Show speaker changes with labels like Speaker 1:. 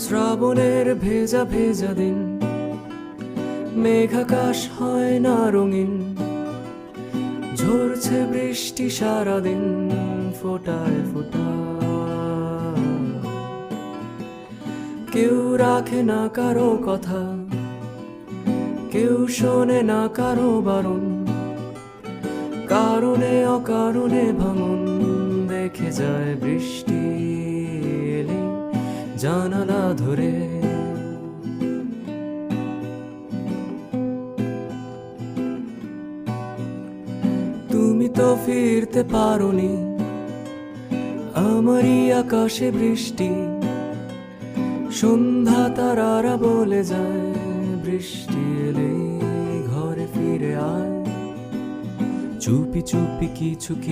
Speaker 1: শ্রাবণের ভেজা ভেজা দিন, মেঘাকাশ হয় না রঙিন, ঝরছে বৃষ্টি সারাদিন ফোটায় ফোটায়। কেউ রাখে না কারো কথা, কেউ শোনে না কারো বারণ, কারণে অকারণে ভাঙন দেখে যায় বৃষ্টি এলে জানালা ধরে। তুমি তো ফিরতে পারোনি, আমারই আকাশে বৃষ্টি, সন্ধ্যা তারারা বলে যায় বৃষ্টি এলে ঘরে ফিরে আয়। চুপি চুপি কিছু